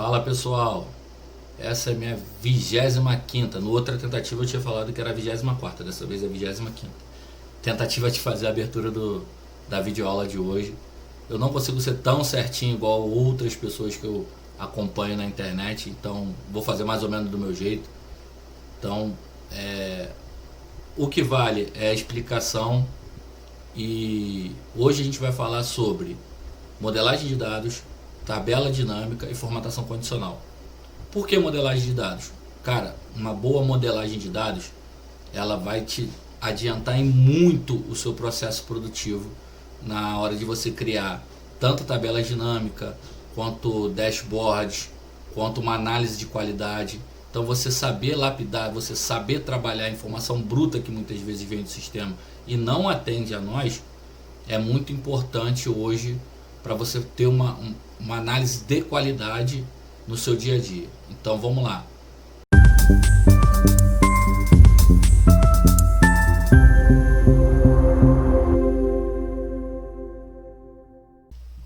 Fala pessoal, essa é a minha 25ª. No outra tentativa eu tinha falado que era a 24ª, dessa vez é a 25ª tentativa de fazer a abertura da videoaula de hoje. Eu não consigo ser tão certinho igual outras pessoas que eu acompanho na internet, então vou fazer mais ou menos do meu jeito. Então o que vale é a explicação, e hoje a gente vai falar sobre modelagem de dados, tabela dinâmica e formatação condicional. Por que modelagem de dados? Cara, uma boa modelagem de dados, ela vai te adiantar em muito o seu processo produtivo na hora de você criar tanto tabela dinâmica, quanto dashboards, quanto uma análise de qualidade. Então você saber lapidar, você saber trabalhar a informação bruta que muitas vezes vem do sistema e não atende a nós, é muito importante hoje para você ter uma análise de qualidade no seu dia a dia. Então vamos lá.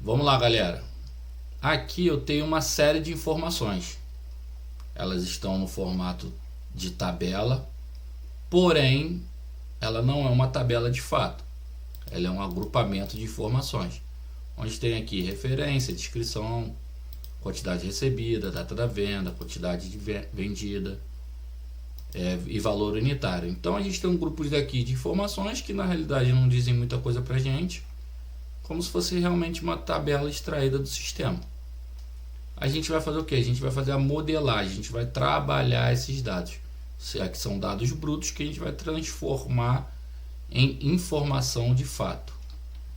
Vamos lá, galera. Aqui eu tenho uma série de informações. Elas estão no formato de tabela, porém ela não é uma tabela de fato. Ela é um agrupamento de informações, onde tem aqui referência, descrição, quantidade recebida, data da venda, quantidade vendida e valor unitário. Então a gente tem um grupo daqui de informações que na realidade não dizem muita coisa pra gente, como se fosse realmente uma tabela extraída do sistema. A gente vai fazer o que? A gente vai fazer a modelagem, a gente vai trabalhar esses dados. Aqui são dados brutos que a gente vai transformar em informação de fato.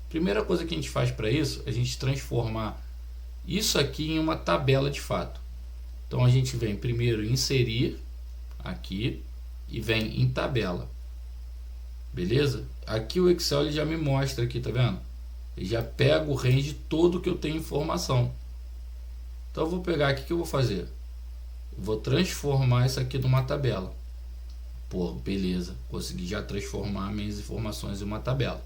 Primeira coisa que a gente faz para isso, a gente transformar isso aqui em uma tabela de fato. Então a gente vem primeiro inserir aqui e vem em tabela. Beleza? Aqui o Excel ele já me mostra aqui, tá vendo? Ele já pega o range todo que eu tenho informação. Então eu vou pegar aqui, o que eu vou fazer? Eu vou transformar isso aqui numa tabela. Pô, beleza, consegui já transformar minhas informações em uma tabela.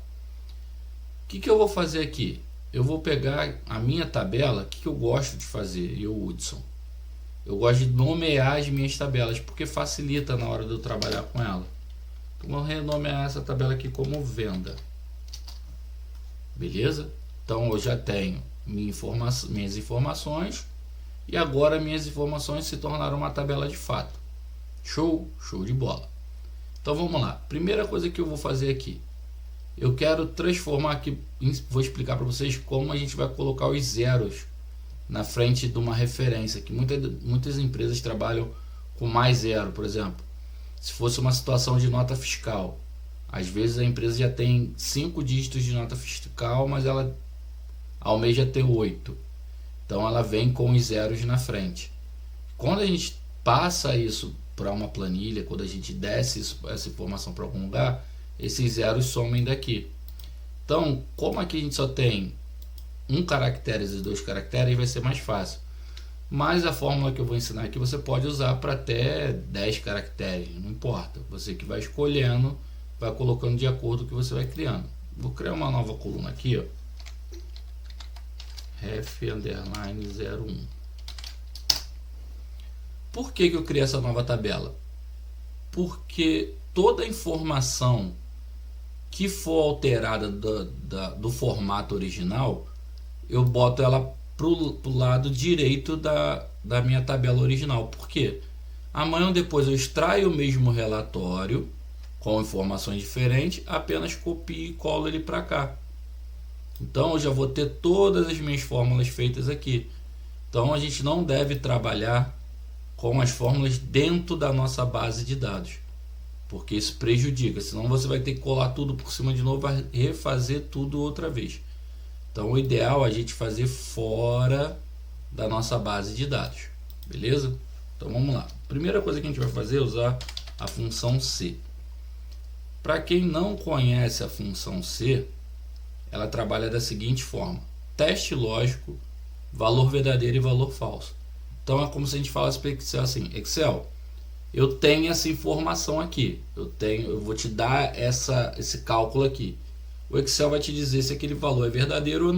O que eu vou fazer aqui? Eu vou pegar a minha tabela. O que eu gosto de fazer, Hudson? Eu gosto de nomear as minhas tabelas, porque facilita na hora de eu trabalhar com ela. Então vou renomear essa tabela aqui como venda. Beleza? Então eu já tenho minhas informações, e agora minhas informações se tornaram uma tabela de fato. Show de bola. Então vamos lá. Primeira coisa que eu vou fazer aqui, eu quero transformar aqui, vou explicar para vocês como a gente vai colocar os zeros na frente de uma referência, que muitas empresas trabalham com mais zero. Por exemplo, se fosse uma situação de nota fiscal, às vezes a empresa já tem 5 dígitos de nota fiscal, mas ela almeja ter 8. Então ela vem com os zeros na frente. Quando a gente passa isso para uma planilha, quando a gente desce essa informação para algum lugar, esses zeros somem daqui. Então, como aqui a gente só tem um caractere e 2 caracteres, vai ser mais fácil. Mas a fórmula que eu vou ensinar aqui você pode usar para até 10 caracteres, não importa. Você que vai escolhendo, vai colocando de acordo com o que você vai criando. Vou criar uma nova coluna aqui, ó. ref_01. Por que eu criei essa nova tabela? Porque toda informação que for alterada do formato original, eu boto ela pro lado direito da minha tabela original. Por quê? Amanhã ou depois eu extraio o mesmo relatório com informações diferentes, apenas copio e colo ele para cá. Então eu já vou ter todas as minhas fórmulas feitas aqui. Então a gente não deve trabalhar com as fórmulas dentro da nossa base de dados, porque isso prejudica, senão você vai ter que colar tudo por cima de novo, vai refazer tudo outra vez. Então o ideal é a gente fazer fora da nossa base de dados, beleza? Então vamos lá. Primeira coisa que a gente vai fazer é usar a função C. Para quem não conhece a função C, ela trabalha da seguinte forma: teste lógico, valor verdadeiro e valor falso. Então é como se a gente falasse para Excel assim: Excel, eu tenho essa informação aqui, eu vou te dar esse cálculo aqui. O Excel vai te dizer se aquele valor é verdadeiro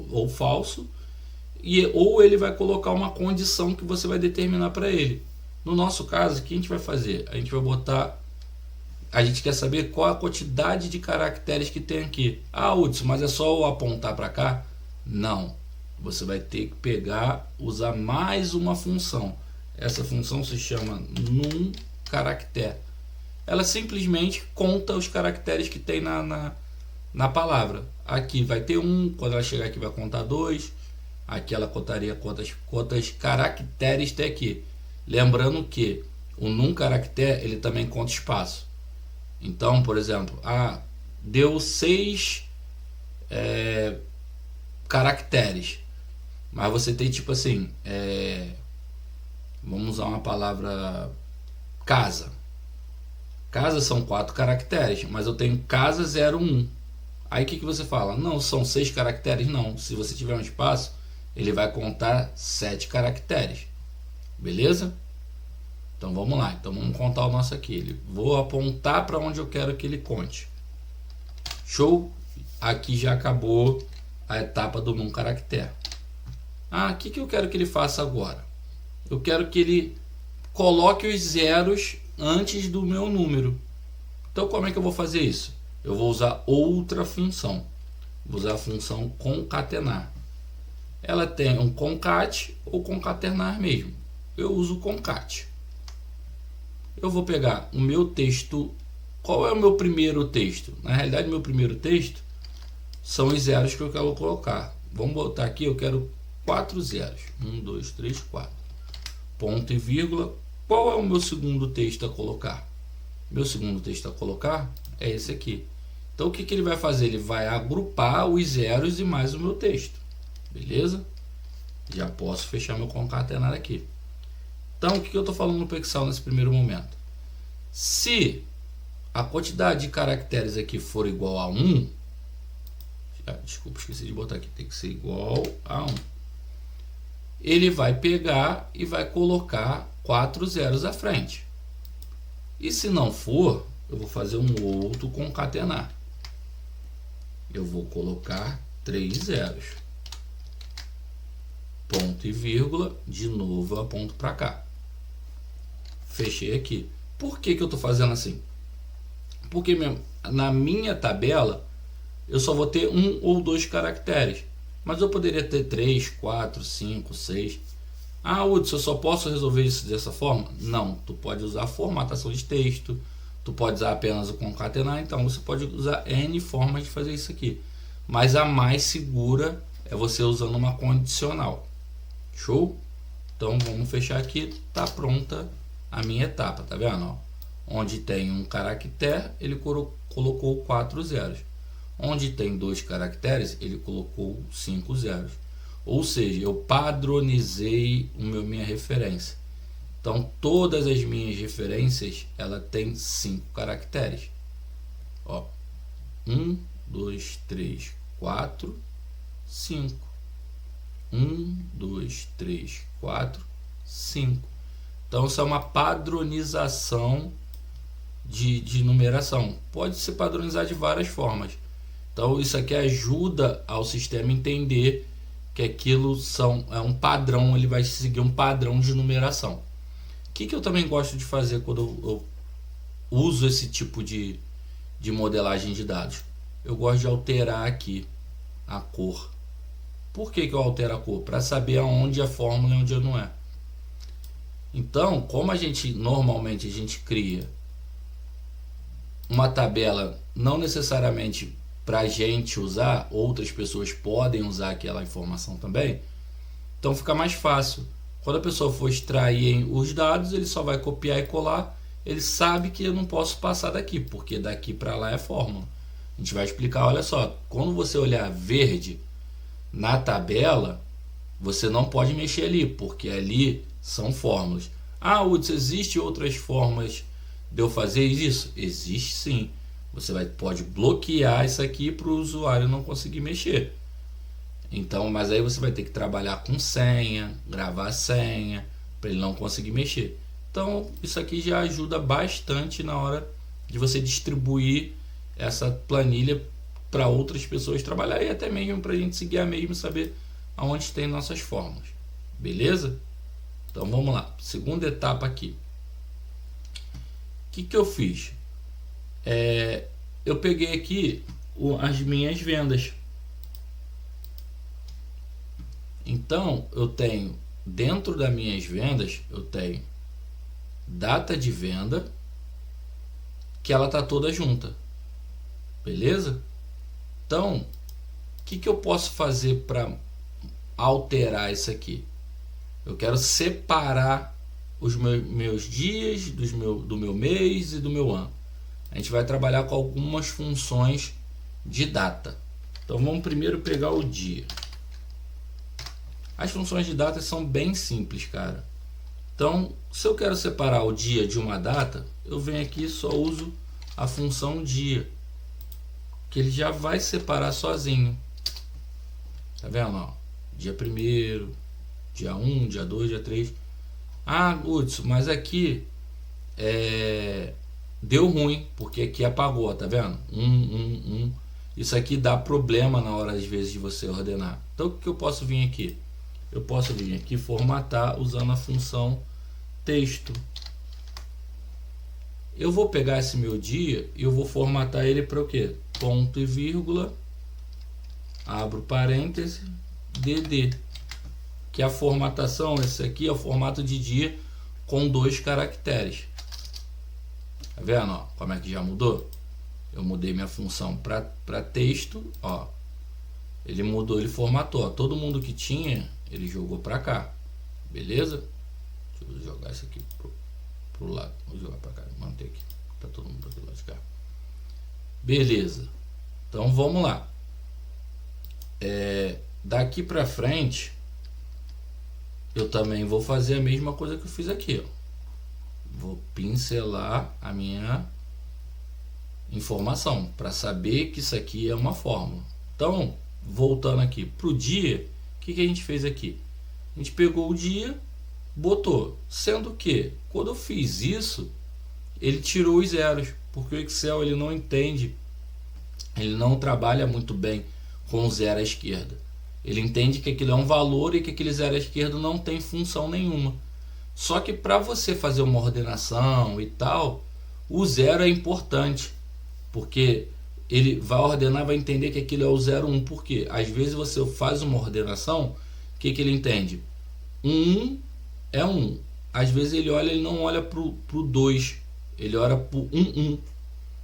ou falso, ou ele vai colocar uma condição que você vai determinar para ele. No nosso caso, o que a gente vai fazer? A gente vai botar... A gente quer saber qual a quantidade de caracteres que tem aqui. Ah, Hudson, mas é só eu apontar para cá? Não. Você vai ter que usar mais uma função. Essa função se chama num caractere. Ela simplesmente conta os caracteres que tem na palavra. Aqui vai ter 1, quando ela chegar aqui vai contar 2. Aqui ela contaria quantos caracteres tem aqui. Lembrando que o num caractere ele também conta espaço. Então, por exemplo, deu 6 caracteres. Mas você tem tipo assim, vamos usar uma palavra casa. Casa são 4 caracteres, mas eu tenho casa 01. Aí o que você fala? Não, são 6 caracteres? Não. Se você tiver um espaço, ele vai contar 7 caracteres. Beleza? Então vamos lá. Então vamos contar o nosso aqui. Vou apontar para onde eu quero que ele conte. Show? Aqui já acabou a etapa do num caractere. O que eu quero que ele faça agora? Eu quero que ele coloque os zeros antes do meu número. Então como é que eu vou fazer isso? Eu vou usar outra função. Vou usar a função concatenar. Ela tem um concat ou concatenar mesmo. Eu uso concat. Eu vou pegar o meu texto. Qual é o meu primeiro texto? Na realidade, meu primeiro texto são os zeros que eu quero colocar. Vamos botar aqui, eu quero 4 zeros. 1, 2, 3, 4. Ponto e vírgula. Qual é o meu segundo texto a colocar? Meu segundo texto a colocar é esse aqui. Então o que ele vai fazer? Ele vai agrupar os zeros e mais o meu texto. Beleza? Já posso fechar meu concatenar aqui. Então o que eu estou falando no Pixel nesse primeiro momento? Se a quantidade de caracteres aqui for igual a 1, desculpa, esqueci de botar aqui, tem que ser igual a 1. Ele vai pegar e vai colocar 4 zeros à frente. E se não for, eu vou fazer um outro concatenar. Eu vou colocar 3 zeros. Ponto e vírgula, de novo eu aponto para cá. Fechei aqui. Por que eu estou fazendo assim? Porque na minha tabela eu só vou ter 1 ou 2 caracteres. Mas eu poderia ter 3, 4, 5, 6. Hudson, eu só posso resolver isso dessa forma? Não, tu pode usar formatação de texto, tu pode usar apenas o concatenar, então você pode usar N formas de fazer isso aqui. Mas a mais segura é você usando uma condicional. Show? Então vamos fechar aqui, tá pronta a minha etapa, tá vendo? Onde tem um caractere, ele colocou 4 zeros. Onde tem 2 caracteres, ele colocou 5 zeros. Ou seja, eu padronizei minha referência. Então, todas as minhas referências, ela tem 5 caracteres. 1, 2, 3, 4, 5. 1, 2, 3, 4, 5. Então, isso é uma padronização de numeração. Pode se padronizar de várias formas. Então, isso aqui ajuda ao sistema entender que aquilo é um padrão, ele vai seguir um padrão de numeração. O que eu também gosto de fazer quando eu uso esse tipo de modelagem de dados? Eu gosto de alterar aqui a cor. Por que eu altero a cor? Para saber aonde a fórmula e onde não é. Então, como normalmente a gente cria uma tabela, não necessariamente para a gente usar, outras pessoas podem usar aquela informação também, então fica mais fácil. Quando a pessoa for extrair os dados, ele só vai copiar e colar, ele sabe que eu não posso passar daqui, porque daqui para lá é fórmula. A gente vai explicar, olha só, quando você olhar verde na tabela, você não pode mexer ali, porque ali são fórmulas. Hudson, existe outras formas de eu fazer isso? Existe sim. Você pode bloquear isso aqui para o usuário não conseguir mexer. Então, mas aí você vai ter que trabalhar com senha, gravar a senha, para ele não conseguir mexer. Então, isso aqui já ajuda bastante na hora de você distribuir essa planilha para outras pessoas trabalhar, e até mesmo para a gente se guiar mesmo, saber onde tem nossas fórmulas. Beleza? Então vamos lá. Segunda etapa aqui. O que eu fiz? Eu peguei aqui as minhas vendas. Então eu tenho, dentro das minhas vendas, eu tenho data de venda, que ela tá toda junta. Beleza? Então, o que eu posso fazer para alterar isso aqui? Eu quero separar os meus dias do meu mês e do meu ano. A gente vai trabalhar com algumas funções de data. Então vamos primeiro pegar o dia. As funções de data são bem simples, cara. Então, se eu quero separar o dia de uma data, eu venho aqui e só uso a função dia, que ele já vai separar sozinho. Tá vendo? Ó, dia 1º, dia 1, dia 2, dia 3. Ah, Hudson, mas aqui deu ruim, porque aqui apagou, tá vendo? Isso aqui dá problema na hora, às vezes, de você ordenar. Então, o que eu posso vir aqui? Eu posso vir aqui formatar usando a função texto. Eu vou pegar esse meu dia e eu vou formatar ele para o quê? Ponto e vírgula, abro parêntese, DD. Que a formatação, esse aqui é o formato de dia com 2 caracteres. Tá vendo, ó, como é que já mudou? Eu mudei minha função para texto, ó. Ele mudou, ele formatou, ó. Todo mundo que tinha, ele jogou para cá. Beleza? Deixa eu jogar isso aqui pro lado. Vou jogar para cá, manter aqui. Tá todo mundo aqui lá de cá. Beleza. Então vamos lá. Daqui para frente, eu também vou fazer a mesma coisa que eu fiz aqui, ó. Vou pincelar a minha informação para saber que isso aqui é uma fórmula. Então, voltando aqui para o dia, o que a gente fez aqui? A gente pegou o dia, botou, sendo que quando eu fiz isso, ele tirou os zeros, porque o Excel ele não entende, ele não trabalha muito bem com o zero à esquerda. Ele entende que aquilo é um valor e que aquele zero à esquerda não tem função nenhuma. Só que para você fazer uma ordenação e tal, o zero é importante, porque ele vai ordenar, vai entender que aquilo é o 0, 1. Por quê? Às vezes você faz uma ordenação, o que ele entende? 1 é 1. Às vezes ele não olha pro 2, ele olha pro 1.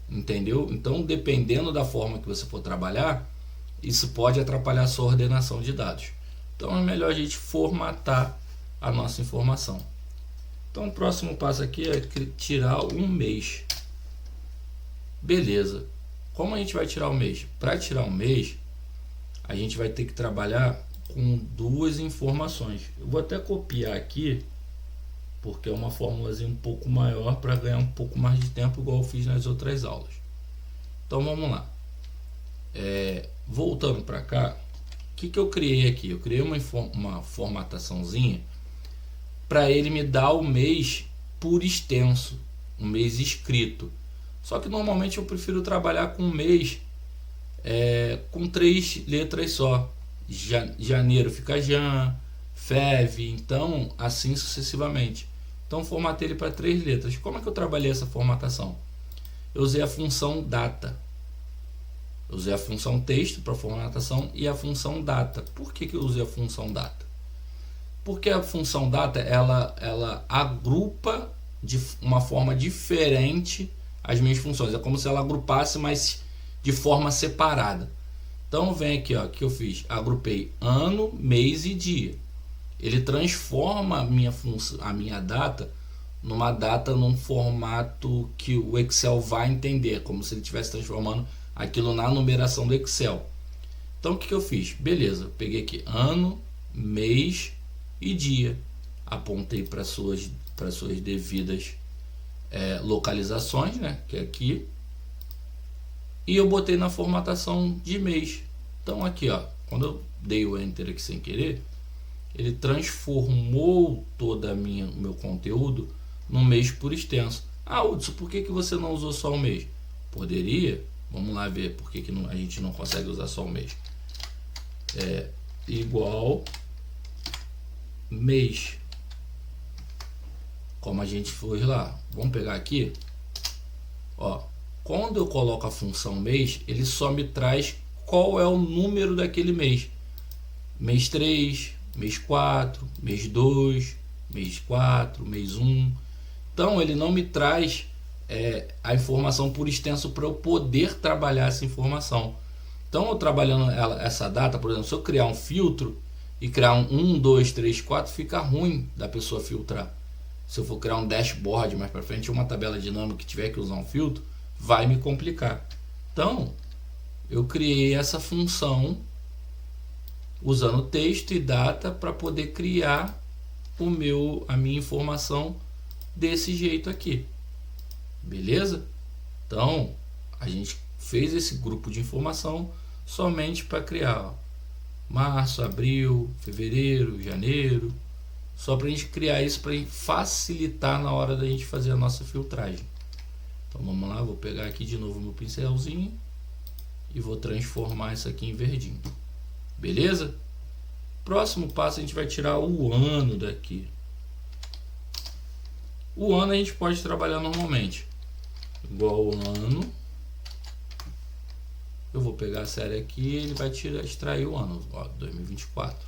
Entendeu? Então, dependendo da forma que você for trabalhar, isso pode atrapalhar a sua ordenação de dados. Então é melhor a gente formatar a nossa informação. Então o próximo passo aqui é tirar um mês. Beleza. Como a gente vai tirar o mês? Para tirar um mês, a gente vai ter que trabalhar com 2 informações. Eu vou até copiar aqui, porque é uma formulazinha um pouco maior para ganhar um pouco mais de tempo, igual eu fiz nas outras aulas. Então vamos lá. Voltando para cá, o que eu criei aqui? Eu criei uma formataçãozinha para ele me dar o mês por extenso, um mês escrito. Só que normalmente eu prefiro trabalhar com um mês com 3 letras só. Janeiro fica Jan, Fev, então assim sucessivamente. Então formatei ele para 3 letras. Como é que eu trabalhei essa formatação? Eu usei a função data. Eu usei a função texto para formatação e a função data. Por que eu usei a função data? Porque a função data ela agrupa de uma forma diferente as minhas funções. É como se ela agrupasse, mas de forma separada. Então vem aqui, ó, o que eu fiz? Agrupei ano, mês e dia. Ele transforma a minha data numa data num formato que o Excel vai entender, como se ele estivesse transformando aquilo na numeração do Excel. Então o que eu fiz? Beleza, eu peguei aqui ano, mês e dia. Apontei para suas devidas localizações, né? Que é aqui. E eu botei na formatação de mês. Então aqui, ó, quando eu dei o Enter aqui sem querer, ele transformou todo o meu conteúdo num mês por extenso. Ah, Hudson, por que você não usou só o mês? Poderia. Vamos lá ver por que a gente não consegue usar só o mês. igual mês, como a gente fez lá. Vamos pegar aqui, ó, quando eu coloco a função mês, ele só me traz qual é o número daquele mês. Mês 3, mês 4, mês 2, mês 4, mês 1. Então ele não me traz a informação por extenso para eu poder trabalhar essa informação. Então eu trabalhando essa data, por exemplo, se eu criar um filtro e criar um 1, 2, 3, 4, fica ruim da pessoa filtrar. Se eu for criar um dashboard mais para frente, uma tabela dinâmica que tiver que usar um filtro, vai me complicar. Então eu criei essa função usando texto e data para poder criar a minha informação desse jeito aqui. Beleza? Então a gente fez esse grupo de informação somente para criar, ó, março, abril, fevereiro, janeiro, só para a gente criar isso para facilitar na hora da gente fazer a nossa filtragem. Então vamos lá, vou pegar aqui de novo meu pincelzinho e vou transformar isso aqui em verdinho. Beleza? Próximo passo, a gente vai tirar o ano daqui. O ano a gente pode trabalhar normalmente. Igual ano. Eu vou pegar a série aqui, ele vai extrair o ano, ó, 2024.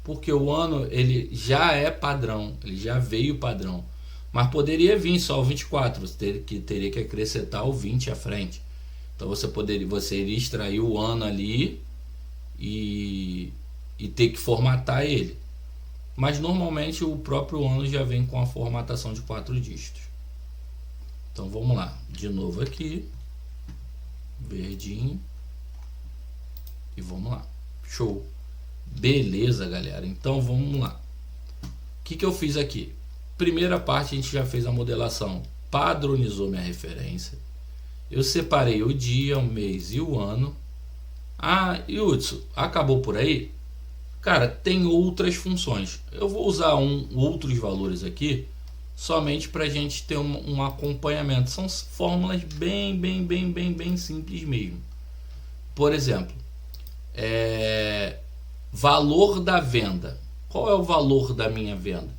Porque o ano ele já é padrão, ele já veio padrão. Mas poderia vir só o 24, você teria que acrescentar o 20 à frente. Então você iria extrair o ano ali e ter que formatar ele. Mas normalmente o próprio ano já vem com a formatação de 4 dígitos. Então vamos lá, de novo aqui, verdinho, e vamos lá, show, beleza galera. Então vamos lá, o que eu fiz aqui? Primeira parte, a gente já fez a modelação, padronizou minha referência, eu separei o dia, o mês e o ano. Ah, e Hudson, acabou por aí? Cara, tem outras funções. Eu vou usar outros valores aqui somente para a gente ter um acompanhamento. São fórmulas bem simples mesmo. Por exemplo, valor da venda. Qual é o valor da minha venda?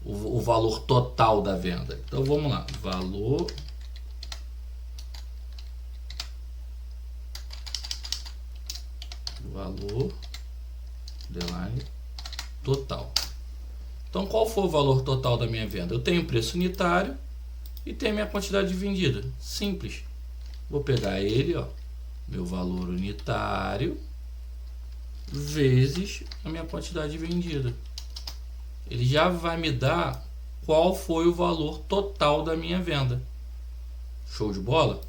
O valor total da venda. Então vamos lá, valor total. Então qual foi o valor total da minha venda? Eu tenho o preço unitário e tenho a minha quantidade vendida. Simples. Vou pegar ele, ó, meu valor unitário vezes a minha quantidade vendida. Ele já vai me dar qual foi o valor total da minha venda. Show de bola?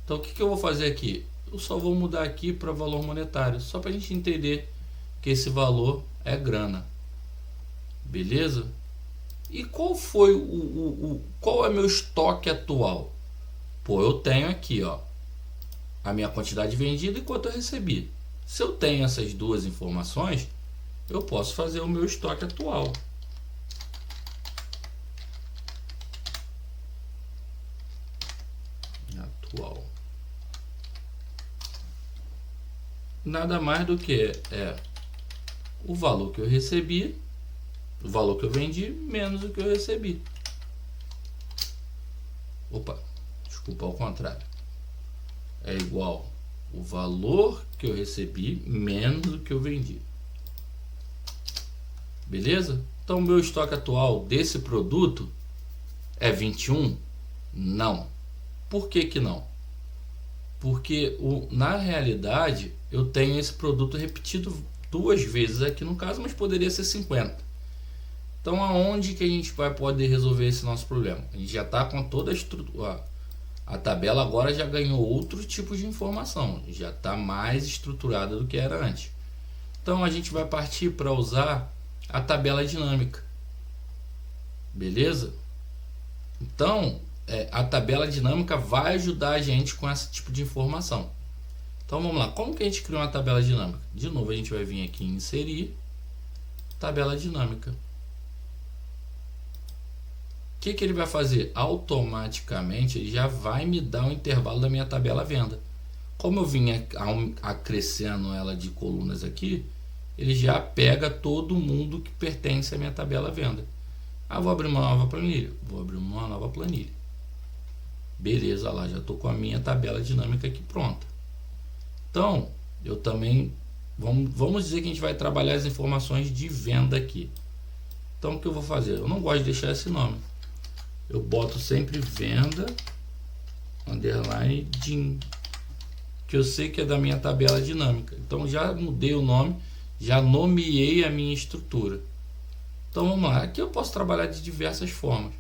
Então o que eu vou fazer aqui? Eu só vou mudar aqui para valor monetário, só para a gente entender que esse valor é grana. Beleza? E qual foi qual é meu estoque atual? Pô, eu tenho aqui, ó, a minha quantidade vendida e quanto eu recebi. Se eu tenho essas duas informações, eu posso fazer o meu estoque atual. Nada mais do que o valor que eu recebi, o valor que eu vendi, menos o que eu recebi. Opa, desculpa, ao contrário. É igual o valor que eu recebi menos o que eu vendi. Beleza? Então, o meu estoque atual desse produto é 21? Não. Por que que não? Porque na realidade eu tenho esse produto repetido 2 vezes aqui no caso, mas poderia ser 50. Então aonde que a gente vai poder resolver esse nosso problema? A gente já está com toda a estrutura. A tabela agora já ganhou outro tipo de informação, já está mais estruturada do que era antes. Então a gente vai partir para usar a tabela dinâmica. Beleza? Então a tabela dinâmica vai ajudar a gente com esse tipo de informação. Então vamos lá, como que a gente cria uma tabela dinâmica? De novo a gente vai vir aqui em inserir tabela dinâmica. O que ele vai fazer? Automaticamente ele já vai me dar o intervalo da minha tabela venda. Como eu vim acrescendo ela de colunas aqui, ele já pega todo mundo que pertence à minha tabela venda. Vou abrir uma nova planilha. Vou abrir uma nova planilha. Beleza, lá já estou com a minha tabela dinâmica aqui pronta. Então, eu também... Vamos dizer que a gente vai trabalhar as informações de venda aqui. Então, o que eu vou fazer? Eu não gosto de deixar esse nome. Eu boto sempre venda, underline, DIN, que eu sei que é da minha tabela dinâmica. Então, já mudei o nome, já nomeei a minha estrutura. Então, vamos lá. Aqui eu posso trabalhar de diversas formas.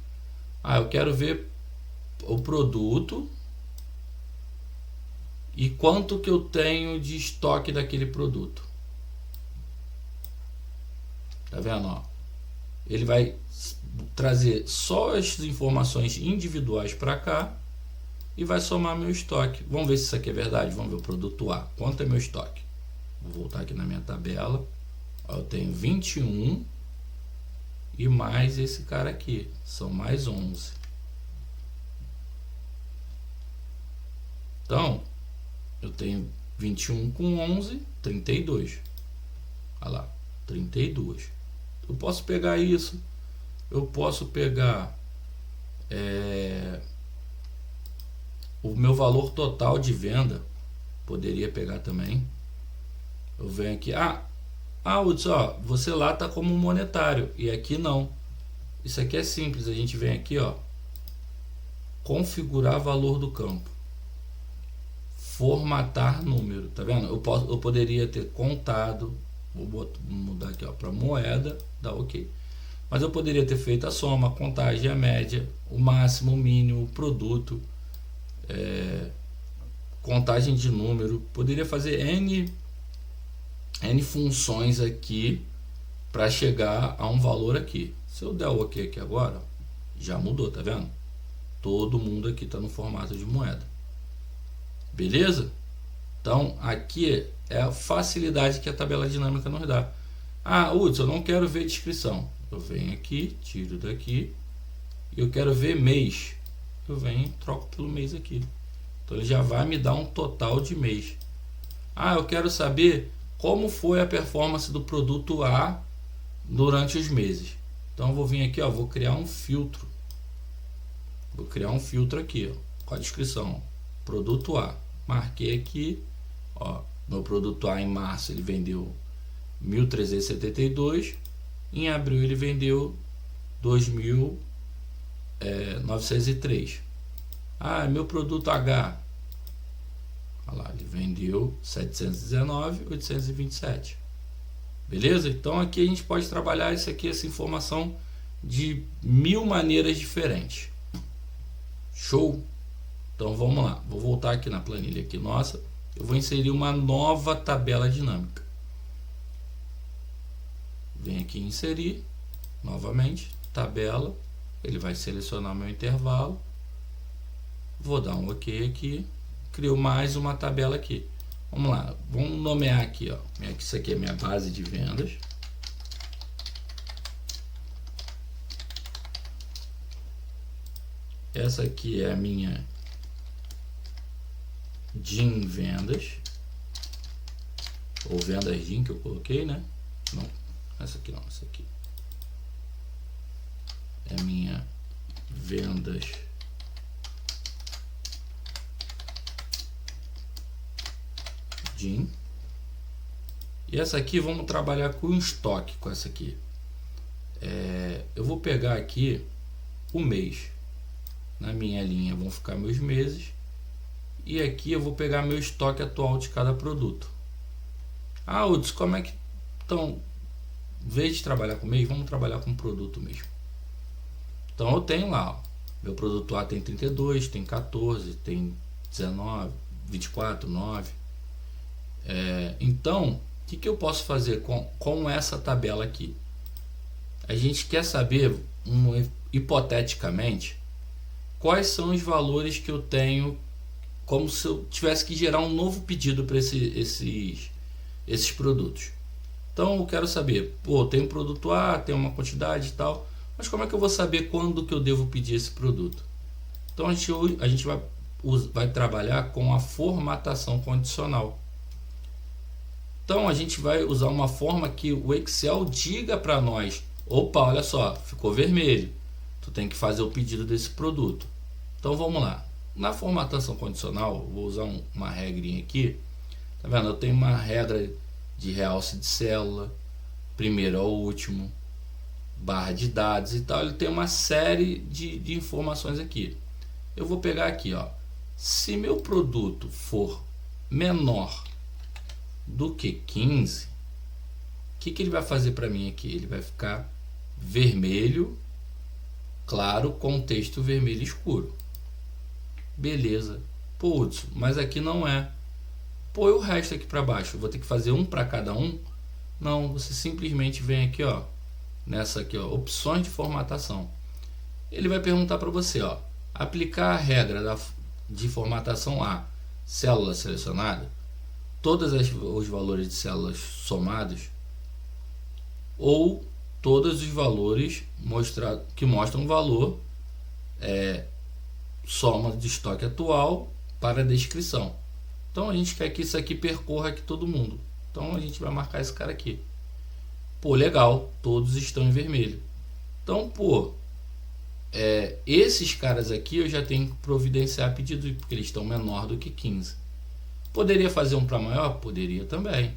Eu quero ver o produto e quanto que eu tenho de estoque daquele produto. Tá vendo? Ó? Ele vai trazer só as informações individuais para cá e vai somar meu estoque. Vamos ver se isso aqui é verdade. Vamos ver o produto A. Quanto é meu estoque? Vou voltar aqui na minha tabela. Ó, eu tenho 21 e mais esse cara aqui. São mais 11. Então, eu tenho 21 com 11, 32. Olha lá, 32. Eu posso pegar isso. Eu posso pegar o meu valor total de venda. Poderia pegar também. Eu venho aqui. Hudson, ó, você lá tá como monetário e aqui não. Isso aqui é simples. A gente vem aqui, ó, configurar valor do campo, formatar número, tá vendo? Eu poderia ter contado, vou mudar aqui, ó, para moeda, dá ok. Mas eu poderia ter feito a soma, a contagem, a média, o máximo, o mínimo, o produto, contagem de número. Poderia fazer N funções aqui para chegar a um valor aqui. Se eu der o ok aqui agora, já mudou, tá vendo? Todo mundo aqui está no formato de moeda. Beleza? Então aqui é a facilidade que a tabela dinâmica nos dá. Hudson, eu não quero ver descrição. Eu venho aqui, tiro daqui. E eu quero ver mês. Eu venho e troco pelo mês aqui. Então ele já vai me dar um total de mês. Eu quero saber como foi a performance do produto A durante os meses. Então eu vou vir aqui, ó, vou criar um filtro. Vou criar um filtro aqui, ó, com a descrição. Produto A. Marquei aqui, ó, meu produto A em março ele vendeu 1.372, em abril ele vendeu 2.903. Meu produto H, olha lá, ele vendeu 719.827. Beleza? Então aqui a gente pode trabalhar isso aqui, essa informação de 1000 maneiras diferentes. Show? Então vamos lá, vou voltar aqui na planilha aqui nossa, eu vou inserir uma nova tabela dinâmica. Vem aqui em inserir, novamente, tabela, ele vai selecionar meu intervalo, vou dar um ok aqui, crio mais uma tabela aqui. Vamos lá, vamos nomear aqui, ó, isso aqui é minha base de vendas. Essa aqui é a minha DIN vendas, ou vendas DIN que eu coloquei, né? Não, essa aqui não, essa aqui é minha vendas DIN. E essa aqui vamos trabalhar com estoque, com essa aqui. Eu vou pegar aqui o mês. Na minha linha vão ficar meus meses. E aqui eu vou pegar meu estoque atual de cada produto. Hudson, como é que... Então, em vez de trabalhar com mês, vamos trabalhar com produto mesmo. Então eu tenho lá, ó, meu produto A tem 32, tem 14, tem 19, 24, 9. Então, o que eu posso fazer com essa tabela aqui? A gente quer saber, hipoteticamente, quais são os valores que eu tenho, como se eu tivesse que gerar um novo pedido para esses produtos. Então eu quero saber, tem um produto A, tem uma quantidade e tal, mas como é que eu vou saber quando que eu devo pedir esse produto? Então a gente vai vai trabalhar com a formatação condicional. Então a gente vai usar uma forma que o Excel diga para nós: opa, olha só, ficou vermelho, tu tem que fazer o pedido desse produto. Então vamos lá. Na formatação condicional, vou usar uma regrinha aqui. Tá vendo? Eu tenho uma regra de realce de célula, primeiro ao último, barra de dados e tal. Ele tem uma série de informações aqui. Eu vou pegar aqui, ó. Se meu produto for menor do que 15, o que ele vai fazer para mim aqui? Ele vai ficar vermelho claro com texto vermelho escuro. Beleza. Pô, Hudson, mas aqui não é. Põe o resto aqui para baixo. Eu vou ter que fazer um para cada um? Não, você simplesmente vem aqui, ó, nessa aqui, ó, opções de formatação. Ele vai perguntar para você, ó, aplicar a regra de formatação a célula selecionada, todos os valores de células somados, ou todos os valores que mostram o valor soma de estoque atual para a descrição. Então a gente quer que isso aqui percorra aqui todo mundo. Então a gente vai marcar esse cara aqui. Pô, legal, todos estão em vermelho. Então, pô, esses caras aqui eu já tenho que providenciar pedido, porque eles estão menor do que 15. Poderia fazer um para maior? Poderia também.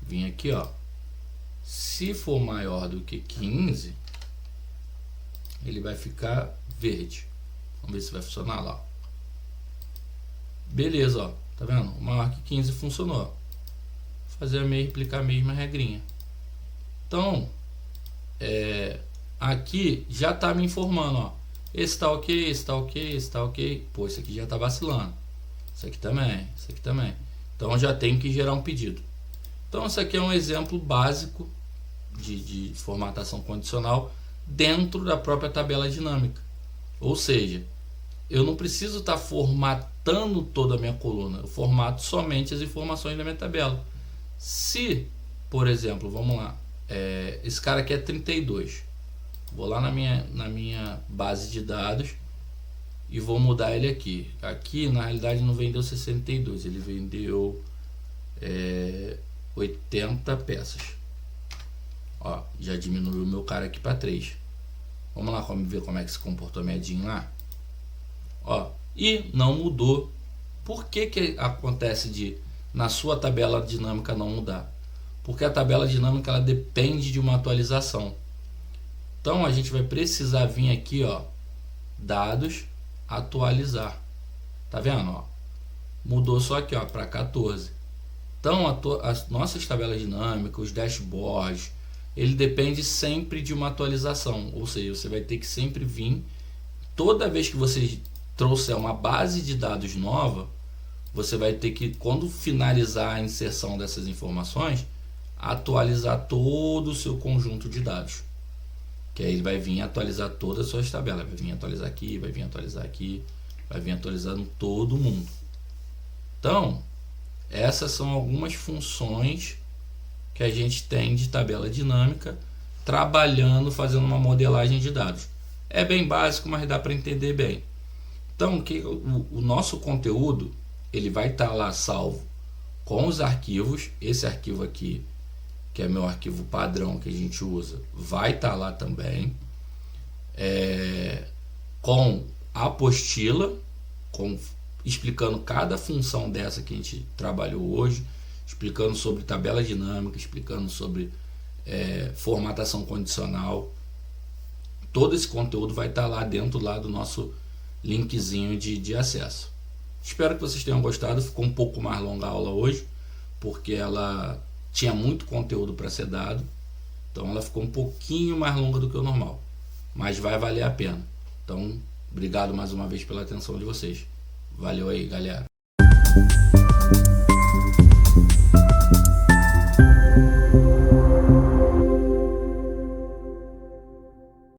Vim aqui, ó. Se for maior do que 15, ele vai ficar verde. Vamos ver se vai funcionar lá. Beleza, ó. Tá vendo? O maior que 15 funcionou. Vou fazer aplicar a mesma regrinha. Então, aqui já tá me informando, ó. Esse tá ok, esse tá ok, esse tá ok. Pô, esse aqui já tá vacilando. Esse aqui também, esse aqui também. Então já tem que gerar um pedido. Então isso aqui é um exemplo básico de formatação condicional dentro da própria tabela dinâmica. Ou seja, eu não preciso estar formatando toda a minha coluna. Eu formato somente as informações da minha tabela. Se, por exemplo, vamos lá, esse cara aqui é 32. Vou lá na minha base de dados e vou mudar ele aqui. Aqui na realidade não vendeu 62, ele vendeu 80 peças. Ó, já diminuiu o meu cara aqui para 3. Vamos lá ver como é que se comportou a medinha lá. Ó, e não mudou. Por que acontece na sua tabela dinâmica não mudar? Porque a tabela dinâmica ela depende de uma atualização. Então a gente vai precisar vir aqui, ó, dados, atualizar. Tá vendo, ó? Mudou só aqui, ó, para 14. Então as nossas tabelas dinâmicas, os dashboards, ele depende sempre de uma atualização. Ou seja, você vai ter que sempre vir, toda vez que você trouxer uma base de dados nova, você vai ter que, quando finalizar a inserção dessas informações, atualizar todo o seu conjunto de dados. Que aí ele vai vir atualizar todas as suas tabelas. Vai vir atualizar aqui, vai vir atualizar aqui, vai vir atualizando todo mundo. Então, essas são algumas funções que a gente tem de tabela dinâmica, trabalhando, fazendo uma modelagem de dados. É bem básico, mas dá para entender bem. Então, o nosso conteúdo ele vai estar lá salvo com os arquivos. Esse arquivo aqui, que é meu arquivo padrão que a gente usa, vai estar lá também, com a apostila, explicando cada função dessa que a gente trabalhou hoje, explicando sobre tabela dinâmica, explicando sobre formatação condicional. Todo esse conteúdo vai estar lá dentro do nosso linkzinho de acesso. Espero que vocês tenham gostado. Ficou um pouco mais longa a aula hoje, porque ela tinha muito conteúdo para ser dado, então ela ficou um pouquinho mais longa do que o normal, mas vai valer a pena. Então, obrigado mais uma vez pela atenção de vocês. Valeu aí, galera.